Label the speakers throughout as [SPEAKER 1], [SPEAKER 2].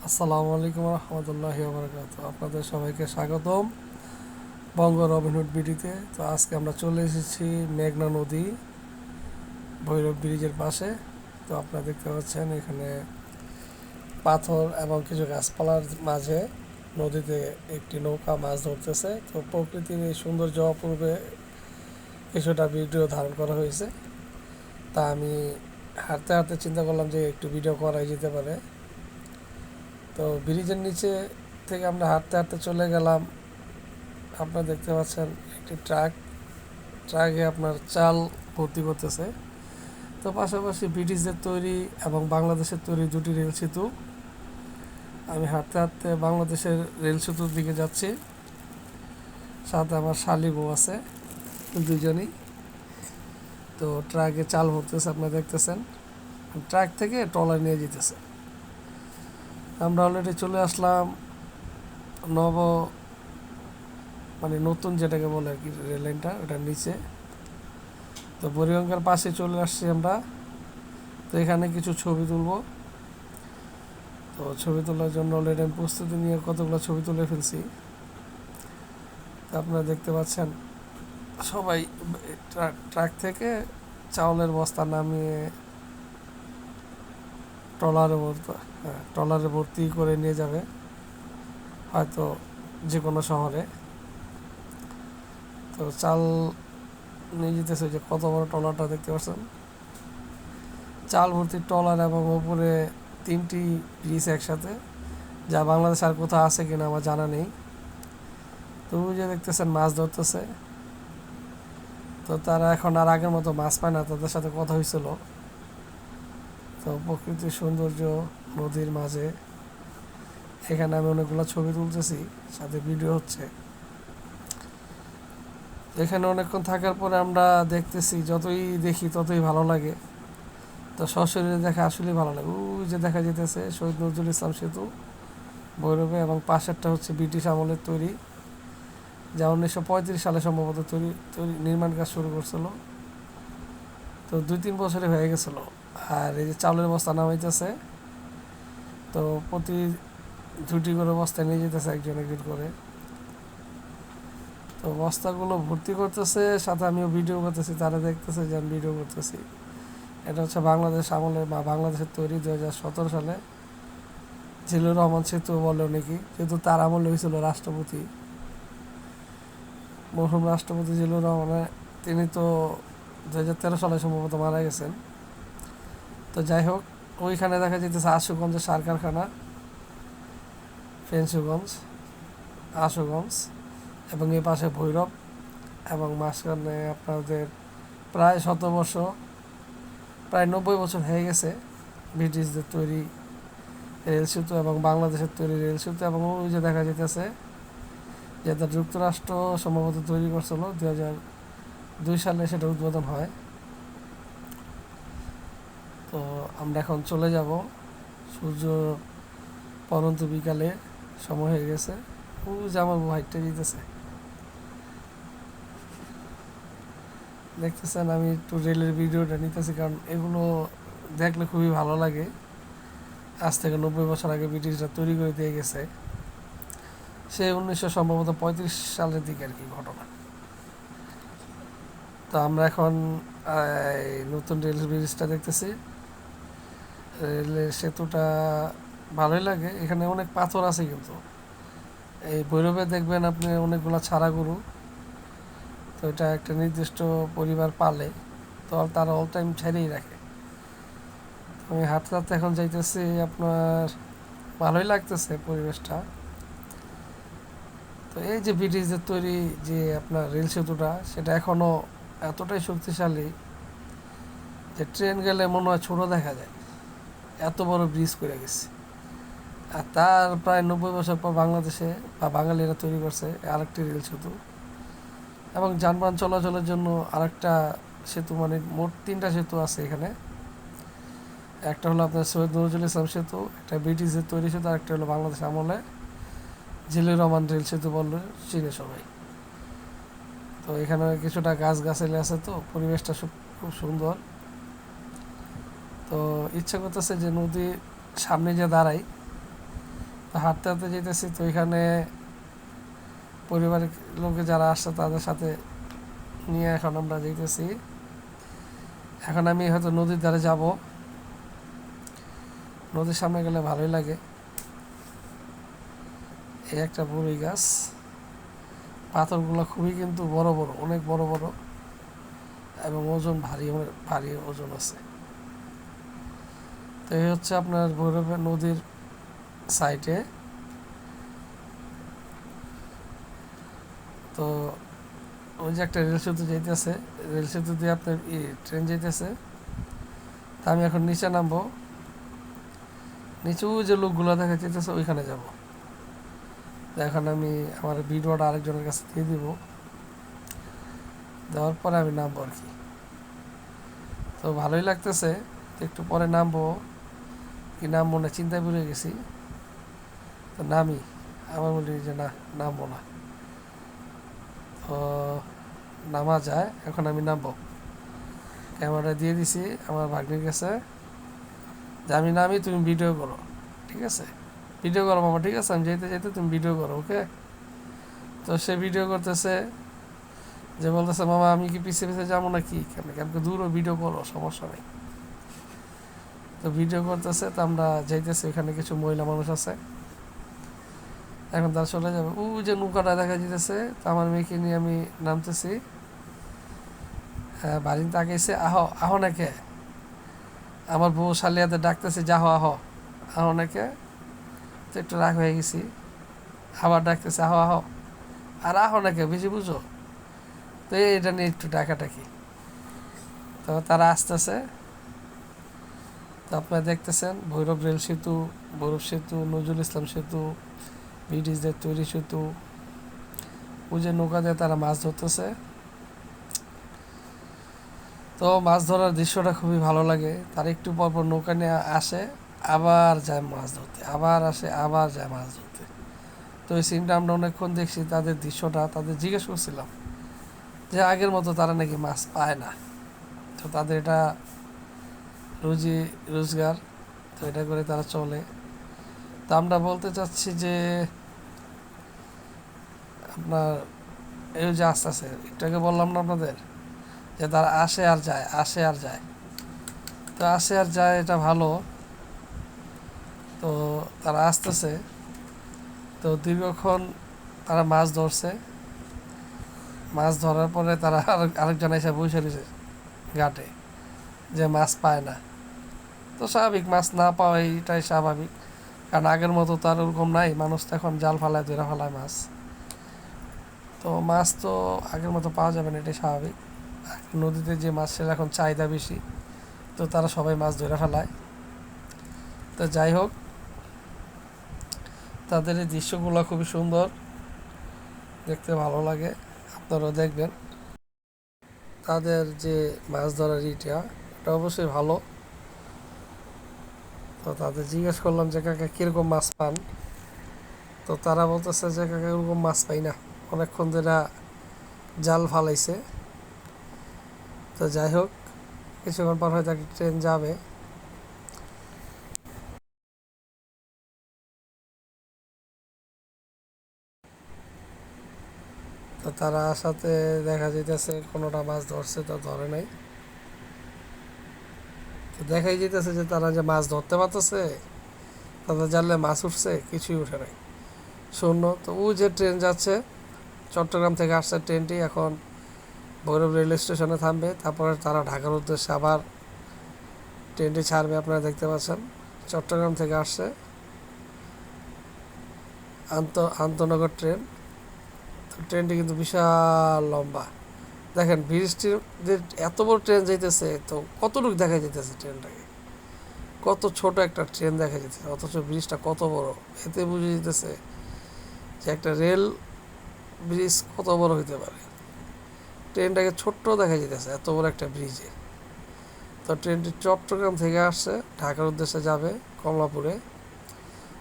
[SPEAKER 1] আসসালামু আলাইকুম রহমতুল্লাহি ওয়া আপনাদের সবাইকে স্বাগতম বঙ্গ রবিনহুড বিডিতে। তো আজকে আমরা চলে এসেছি মেঘনা নদী ভৈরব ব্রিজের পাশে। তো আপনারা দেখতে পাচ্ছেন এখানে পাথর এবং কিছু গাছপালার মাঝে নদীতে একটি নৌকা মাছ ধরতেছে। তো প্রকৃতির এই সৌন্দর্য অপূর্বে কিছুটা ভিডিও ধারণ করা হয়েছে। তা আমি হাঁটতে হাঁটতে চিন্তা করলাম যে একটু ভিডিও করাই যেতে পারে। তো ব্রিজের নিচে থেকে আমরা হাঁটতে হাঁটতে চলে গেলাম। আপনারা দেখতে পাচ্ছেন একটি ট্রাকে আপনার চাল ভর্তি করতেছে। তো পাশাপাশি ব্রিটিশদের তৈরি এবং বাংলাদেশের তৈরি দুটি রেল সেতু। আমি হাঁটতে হাঁটতে বাংলাদেশের রেল সেতুর দিকে যাচ্ছি, সাথে আমার শালি বউ আছে, দুজনই। তো ট্রাকে চাল ভরতেছে, আপনারা দেখতেছেন ট্রাক থেকে ট্রলার নিয়ে যেতেছে। আমরা অলরেডি চলে আসলাম নব মানে নতুন যেটাকে বলে আর কি রেল লাইনটা, ওটার নিচে। তো বুড়িগঙ্গার পাশে চলে আসছি আমরা। তো এখানে কিছু ছবি তুলব। তো ছবি তোলার জন্য অলরেডি আমি প্রস্তুতি নিয়ে কতগুলো ছবি তুলে ফেলছি। তো আপনারা দেখতে পাচ্ছেন সবাই ট্রাক থেকে চাউলের বস্তা নামিয়ে ট্রলারে ভর্তি করে নিয়ে যাবে হয়তো যে কোনো শহরে। তো চাল নিয়ে যেতেছে, যে কত বড় ট্রলারটা দেখতে পাচ্ছেন, চাল ভর্তি ট্রলার এবং উপরে 3টি ব্রিজ একসাথে, যা বাংলাদেশ আর কোথাও আছে কিনা আমার জানা নেই। তো ওই যে দেখতেছেন মাছ ধরতেছে। তো তারা এখন আর আগের মতো মাছ পায় না, তাদের সাথে কথা হয়েছিল। তো প্রকৃতির সৌন্দর্য নদীর মাঝে এখানে আমি অনেকগুলো ছবি তুলতেছি, সাথে ভিডিও হচ্ছে। এখানে অনেকক্ষণ থাকার পরে আমরা দেখতেছি, যতই দেখি ততই ভালো লাগে। তো সশরীরে দেখা আসলেই ভালো লাগে। ওই যে দেখা যেতেছে শহীদ নজরুল ইসলাম সেতু ভৈরবে, এবং পাশেরটা হচ্ছে ব্রিটিশ আমলের তৈরি, যা 1935 সালে সম্ভবত নির্মাণ কাজ শুরু করছিল। তো 2-3 বছরে হয়ে গেছিল। আর এই যে চাউলের বস্তা নামাইতেছে, তো প্রতি 2টি করে বস্তা নিয়ে যেতেছে একজন একজন করে। তো বস্তাগুলো ভর্তি করতেছে, সাথে আমিও ভিডিও করতেছি, তারা দেখতেছে যে আমি ভিডিও করতেছি। এটা হচ্ছে বাংলাদেশ আমলের বা বাংলাদেশের তৈরি 2017 সালে জিল্লুর রহমান সেতু বলে অনেকে, যেহেতু তার আমলে হয়েছিল রাষ্ট্রপতি, মরহুম রাষ্ট্রপতি জিল্লুর রহমান। তিনি তো 2013 সালে সম্ভবত মারা গেছেন। তো যাই হোক, ওইখানে দেখা যেতেছে আশুগঞ্জের সার কারখানা, ফেঞ্চুগঞ্জ, আশুগঞ্জ, এবং এই পাশে ভৈরব, এবং মাঝখানে আপনাদের প্রায় 100 বছর, প্রায় 90 বছর হয়ে গেছে ব্রিটিশদের তৈরি রেল সেতু এবং বাংলাদেশের তৈরি রেল সেতু। এবং ওই যে দেখা যেতেছে যেটা যুক্তরাষ্ট্র সম্ভবত তৈরি করছিল 2002 সালে, সেটা উদ্বোধন হয়। তো আমরা এখন চলে যাব, সূর্য পরন্ত বিকালে সময় হয়ে গেছে। ও যে আমার হাইটটা দিতেছে, দেখতেছেন। আমি একটু রেলের ভিডিওটা নিতেছি, কারণ এগুলো দেখলে খুবই ভালো লাগে। আজ থেকে 90 বছর আগে ব্রিটিশরা তৈরি করে দিয়ে গেছে, সে 1935 সালের দিকে আর কি ঘটনা। তো আমরা এখন নতুন রেল ব্রিজটা দেখতেছি। রেলের সেতুটা ভালোই লাগে। এখানে অনেক পাথর আছে, কিন্তু এই ভৈরবে দেখবেন আপনি অনেকগুলো ছাড়া গরু। তো এটা একটা নির্দিষ্ট পরিবার পালে, তো তারা অল টাইম ছেড়েই রাখে। আমি হাঁটতে হাঁটতে এখন যাইতেছি, আপনার ভালোই লাগতেছে পরিবেশটা। তো এই যে ব্রিটিশদের তৈরি যে আপনার রেল সেতুটা, সেটা এখনও এতটাই শক্তিশালী যে ট্রেন গেলে মনে হয় ছোটো দেখা যায়, এত বড় ব্রিজ করে গেছে। আর তার প্রায় 90 বছর পর বাংলাদেশে বা বাঙালিরা তৈরি করছে আরেকটি রেল সেতু, এবং যানবাহন চলাচলের জন্য আরেকটা সেতু, মানে মোট 3টা সেতু আছে এখানে। একটা হলো আপনার সৈয়দ নজরুল ইসলাম সেতু, একটা ব্রিটিশদের তৈরি সেতু, আর একটা হলো বাংলাদেশ আমলে জিল্লুর রহমান রেল সেতু বললে চিনে সবাই। তো এখানে কিছুটা গাছগাছালি আছে, তো পরিবেশটা খুব সুন্দর। তো ইচ্ছা করতেছে যে নদীর সামনে যে দাঁড়াই, তো হাঁটতে হাঁটতে যেতেছি, তো এখানে পরিবারের লোকে যারা আসছে তাদের সাথে নিয়ে এখন আমরা যেতেছি। এখন আমি হয়তো নদীর ধারে যাব, নদীর সামনে গেলে ভালোই লাগে। এই একটা বড়ই গাছ, পাথরগুলো খুবই কিন্তু বড় বড়, অনেক বড় বড়, এবং ওজন ভারী, ভারী ওজন আছে। তো এই হচ্ছে আপনার ভৈরবের নদীর সাইডে। তো ওই যে একটা রেল সেতু যাইতেছে, রেল সেতু দিয়ে আপনার ট্রেন যাইতেছে। তা আমি এখন নিচে নামবো, নিচে ওই যে লোকগুলো দেখা যাইতেছে ওইখানে যাব। এখন আমি আমার ভিডিওটা আরেকজনের কাছে দিয়ে দিব, দেওয়ার পরে আমি নামবো আর কি। তো ভালোই লাগতেছে, একটু পরে নামবো কি নামবো না চিন্তায় পড়ে গেছি। তো নামি, আমার বলি যে না, নামবো না। তো নামা যায়, এখন আমি নামবো। ক্যামেরাটা দিয়ে দিছি আমার ভাগ্নির কাছে যে আমি নামি, তুমি ভিডিও করো, ঠিক আছে? ভিডিও করো মামা, ঠিক আছে? আমি যেতে যেতে তুমি ভিডিও করো, ওকে? তো সে ভিডিও করতেছে, যে বলতেছে মামা আমি কি পিছিয়ে পিছিয়ে যাবো না কি, কেমন দূরও ভিডিও করো, সমস্যা নেই। তো ভিডিও করতেছে, তো আমরা যাইতেছি, ওইখানে কিছু মহিলা মানুষ আছে, এখন তারা চলে যাবে। ও যে নৌকাটা দেখা যেতেছে, তো আমার মেয়েকে নিয়ে আমি নামতেছি। হ্যাঁ, বাড়ি তাকাইছে, আহো আহো নাকে, আমার বউ শালিয়াতে ডাকতেছে, যাহো আহো, আহো নাকে। তো একটু রাগ হয়ে গেছি, আবার ডাকতেছে, আহো আহো, আর আহো নাকে, বেশি বুঝো। তো এটা নিয়ে একটু ডাকাটাকি। তো তারা আসতেছে। তো আপনারা দেখতেছেন ভৈরব রেল সেতু, ভৈরব সেতু, নজরুল ইসলাম সেতু, ব্রিটিশদের তৈরি সেতু। ওই যে নৌকা দিয়ে তারা মাছ ধরতেছে। তো মাছ ধরার দৃশ্যটা খুবই ভালো লাগে। তার একটু পর পর নৌকা নিয়ে আসে, আবার যায় মাছ ধরতে, আবার আসে, আবার যায় মাছ ধরতে। তো এই সিনটা আমরা অনেকক্ষণ দেখছি, তাদের দৃশ্যটা। তাদের জিজ্ঞেস করছিলাম যে আগের মতো তারা নাকি মাছ পায় না, তো তাদের এটা রুজি রোজগার, তো এটা করে তারা চলে। তো আমরা বলতে চাচ্ছি যে আপনার এই যে আস্তে আস্তে একটু আগে বললাম না আপনাদের যে তারা আসে আর যায়, আসে আর যায়। তো আসে আর যায়, এটা ভালো। তো তারা আসতেছে, তো দীর্ঘক্ষণ তারা মাছ ধরছে। মাছ ধরার পরে তারা আরেকজন এসে বসে রয়েছে ঘাটে, যে মাছ পায় না। তো স্বাভাবিক, মাছ না পাওয়া এটাই স্বাভাবিক, কারণ আগের মতো তো আর ওরকম নাই, মানুষ তো এখন জাল ফালায়, ধরে ফালায় মাছ। তো মাছ তো আগের মতো পাওয়া যাবে না, এটাই স্বাভাবিক। নদীতে যে মাছের এখন চাহিদা বেশি, তো তারা সবাই মাছ ধরে ফেলায়। তো যাই হোক, তাদের এই দৃশ্যগুলো খুবই সুন্দর, দেখতে ভালো লাগে, আপনারাও দেখবেন। তাদের যে মাছ ধরার এটা অবশ্যই ভালো। তো তাদের জিজ্ঞেস করলাম যে কাকা কীরকম মাছ পান। তো তারা বলতেছে যে কাকা এরকম মাছ পাই না, অনেকক্ষণ ধরে জাল ফালাইছে। তো যাই হোক, কিছুক্ষণ পর হয়তো একটা ট্রেন যাবে। তো তারা আসাতে দেখা যাইতেছে কোনোটা মাছ ধরছে, তো ধরে নাই। তো দেখাই যেতেছে যে তারা যে মাছ ধরতে পারতেছে, তাদের জানলে মাছ উঠছে, কিছুই উঠে নাই, শূন্য। তো ও যে ট্রেন যাচ্ছে, চট্টগ্রাম থেকে আসছে ট্রেনটি, এখন ভৈরব রেল স্টেশনে থামবে, তারপরে তারা ঢাকার উদ্দেশ্যে আবার ট্রেনটি ছাড়বে। আপনারা দেখতে পাচ্ছেন চট্টগ্রাম থেকে আসছে আন্তনগর ট্রেন। তো ট্রেনটি কিন্তু বিশাল লম্বা, দেখেন ব্রিজটির যে এত বড় ট্রেন যাইতেছে, তো কতটুকু দেখা যেতেছে ট্রেনটাকে, কত ছোট একটা ট্রেন দেখা যেতেছে, অথচ ব্রিজটা কত বড়। এতে বুঝে যেতেছে যে একটা রেল ব্রিজ কত বড় হইতে পারে। ট্রেনটাকে ছোট্ট দেখা যেতেছে এত বড় একটা ব্রিজে। তো ট্রেনটি চট্টগ্রাম থেকে আসছে, ঢাকার উদ্দেশ্যে যাবে কমলাপুরে।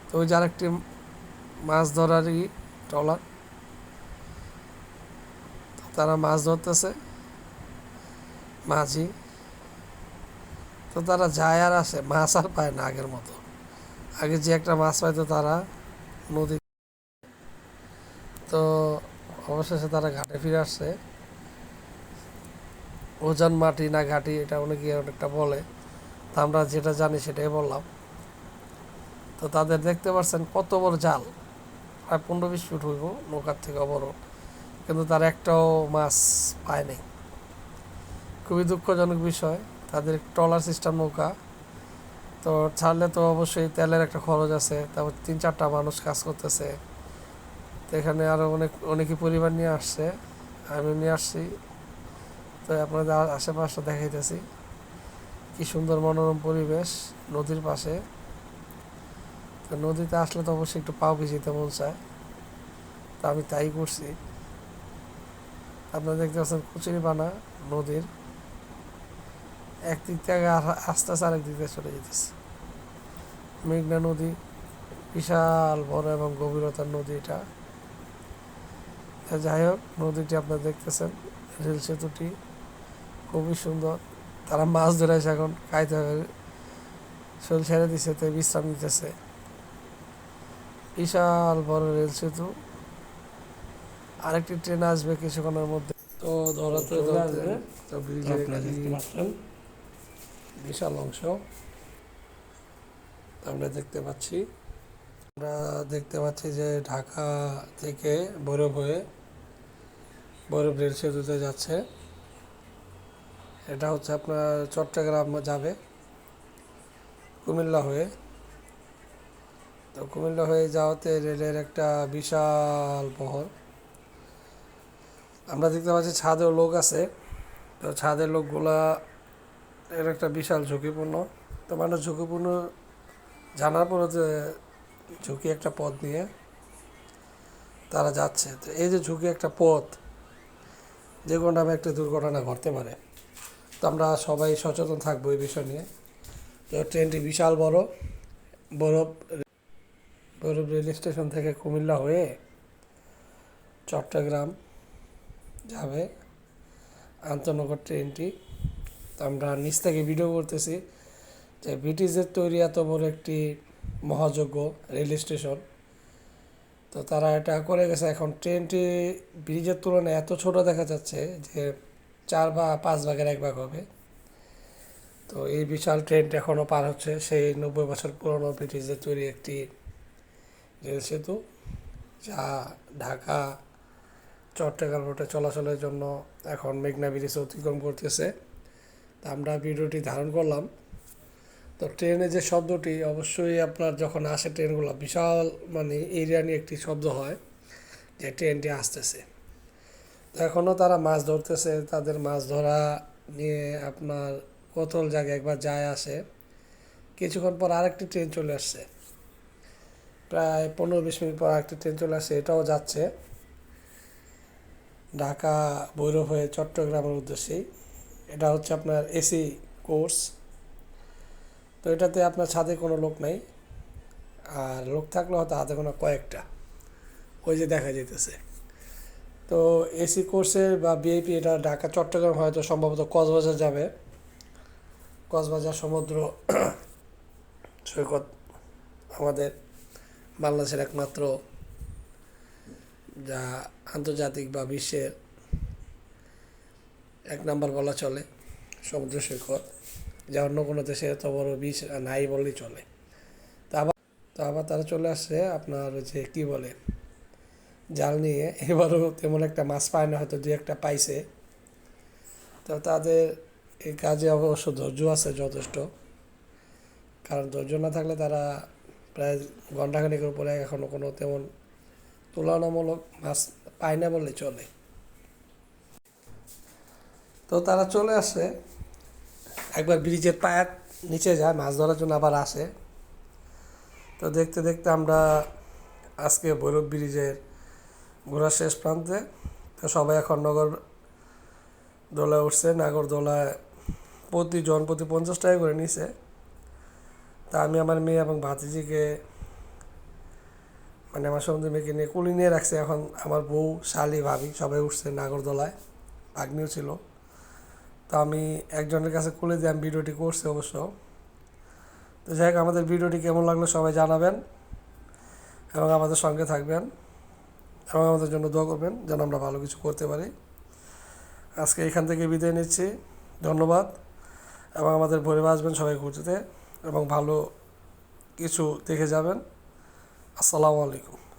[SPEAKER 1] তো ওই যে আরেকটি মাছ ধরারই ট্রলার, তারা মাছ ধরতেছে, মাঝি। তো তারা যায় আর আসে, মাছ আর পায় না আগের মতো। আগে যে একটা মাছ পাইতো তারা, নদী। তো অবশেষে তারা ঘাটে ফিরে আসছে। ওজান মাটি না ঘাটি এটা অনেকে অনেকটা বলে, তা আমরা যেটা জানি সেটাই বললাম। তো তাদের দেখতে পাচ্ছেন কত বড় জাল, প্রায় 15-20 ফুট হইব, নৌকার থেকে বড়, কিন্তু তার একটাও মাছ পায় নাই। খুবই দুঃখজনক বিষয়। তাদের ট্রলার সিস্টেম নৌকা, তো ছাড়লে তো অবশ্যই তেলের একটা খরচ আছে, তারপর 3-4টা মানুষ কাজ করতেছে। তো এখানে আরও অনেকই পরিবার নিয়ে আসছে, আমি নিয়ে আসছি। তো আপনাদের আশেপাশে দেখাইতেছি কি সুন্দর মনোরম পরিবেশ নদীর পাশে। তো নদীতে আসলে তো অবশ্যই একটু পাও ভিজিতে মন চায়, তো আমি তাই করছি। আপনারা দেখতে পাচ্ছেন কচুরিপানা নদীর একদিক থেকে আস্তে আস্তে আরেক দিক থেকে চলে যেতেছে। মেঘনা নদী বিশাল বড় এবং গভীরতার নদী এটা। যাই হোক, নদীটি আপনারা দেখতেছেন, রেল সেতুটি খুবই সুন্দর। তারা মাছ ধরে এসে এখন খাইতে হবে, শরীর ছেড়ে দিচ্ছে, তো বিশ্রাম নিতেছে। বিশাল বড় রেল সেতু, আরেকটি ট্রেন আসবে কিছুক্ষণের মধ্যে। তো ধরাতে ধরতে তো ব্রিজের বিশাল অংশ আমরা দেখতে পাচ্ছি। আমরা দেখতে পাচ্ছি যে ঢাকা থেকে ভৈরব হয়ে ভৈরব রেল সেতুতে যাচ্ছে। এটা হচ্ছে আপনার চট্টগ্রাম যাবে কুমিল্লা হয়ে। তো কুমিল্লা হয়ে যাওয়াতে রেলের একটা বিশাল বহর। আমরা দেখতে পাচ্ছি ছাদেও লোক আছে। তো ছাদের লোকগুলা এর একটা বিশাল ঝুঁকিপূর্ণ। তো মানুষ ঝুঁকিপূর্ণ জানার পরে যে ঝুঁকি একটা পথ নিয়ে তারা যাচ্ছে। তো এই যে ঝুঁকি একটা পথ, যে কোনো নামে একটা দুর্ঘটনা ঘটতে পারে। তো আমরা সবাই সচেতন থাকবো এই বিষয় নিয়ে। তো ট্রেনটি বিশাল বড়, বরফ বরফ রেল স্টেশন থেকে কুমিল্লা হয়ে চট্টগ্রাম যাবে আন্তনগর ট্রেনটি। তো আমরা নিচ থেকে ভিডিও করতেছি যে ব্রিটিশদের তৈরি এত বড় একটি মহাযোগ্য রেল স্টেশন, তো তারা এটা করে গেছে। এখন ট্রেনটি ব্রিজের তুলনায় এত ছোট দেখা যাচ্ছে যে 4 বা 5 ভাগের 1 ভাগ হবে। তো এই বিশাল ট্রেনটা এখনও পার হচ্ছে সেই 90 বছর পুরনো ব্রিটিশদের তৈরি একটি রেল সেতু, যা ঢাকা চট্টগ্রাম রুটে চলাচলের জন্য এখন মেঘনা ব্রিজ অতিক্রম করতেছে। তা আমরা ভিডিওটি ধারণ করলাম। তো ট্রেনের যে শব্দটি, অবশ্যই আপনার যখন আসে ট্রেনগুলো বিশাল মানে এরিয়া নিয়ে একটি শব্দ হয় যে ট্রেনটি আসতেছে। তো এখনও তারা মাছ ধরতেছে, তাদের মাছ ধরা নিয়ে আপনার কতল জায়গায় একবার যায় আসে। কিছুক্ষণ পর আরেকটি ট্রেন চলে আসছে, প্রায় 15-20 মিনিট পর আরেকটি ট্রেন চলে আসছে, এটাও যাচ্ছে ঢাকা ভৈরব হয়ে চট্টগ্রামের উদ্দেশ্যেই। এটা হচ্ছে আপনার এসি কোর্স। তো এটাতে আপনার ছাদে কোনো লোক নাই, আর লোক থাকলে হয়তো হাতে কোনো কয়েকটা, ওই যে দেখা যেতেছে। তো এসি কোর্সের বা ভিআইপি এটা ঢাকা চট্টগ্রাম হয়তো সম্ভবত কক্সবাজার যাবে। কক্সবাজার সমুদ্র সৈকত আমাদের বাংলাদেশের একমাত্র যা আন্তর্জাতিক বা বিশ্বের 1 নাম্বার বলা চলে সমুদ্র সৈকত, যা অন্য কোনো দেশে এত বড় বিচ নাই বললেই চলে। তো আবার তারা চলে আসছে আপনার যে কী বলে জাল নিয়ে। এবারও তেমন একটা মাছ পায় না, হয়তো 2-1টা পাইছে। তো তাদের এই কাজে অবশ্য ধৈর্য আছে যথেষ্ট, কারণ ধৈর্য না থাকলে তারা প্রায় ঘন্টাখানেকের উপরে এখনও কোনো তেমন তুলনামূলক মাছ পায় না বললে চলে। তো তারা চলে আসে, একবার ব্রিজের পায়ের নিচে যায় মাছ ধরার জন্য, আবার আসে। তো দেখতে দেখতে আমরা আজকে ভৈরব ব্রিজের ঘোরার শেষ প্রান্তে। তো সবাই এখন দোলায় উঠছে। নাগরদোলায় প্রতি 50 টাকা করে নিছে। তা আমি আমার মেয়ে এবং ভাতিজিকে মানে আমার সঙ্গে মেয়েকে নিয়ে কুলি নিয়ে রাখছে। এখন আমার বউ, শালি, ভাবি সবাই উঠছে নাগরদোলায়, ভাগ্নিও ছিল। তো আমি একজনের কাছে কুলে দিয়ে আমি ভিডিওটি করছি অবশ্য। তো যাই হোক, আমাদের ভিডিওটি কেমন লাগলো সবাই জানাবেন, এবং আমাদের সঙ্গে থাকবেন এবং আমাদের জন্য দোয়া করবেন যেন আমরা ভালো কিছু করতে পারি। আজকে এখান থেকে বিদায় নিচ্ছি, ধন্যবাদ। এবং আমাদের পরিবার আসবেন সবাই ঘুরতে এবং ভালো কিছু দেখে যাবেন। আসসালামু আলাইকুম।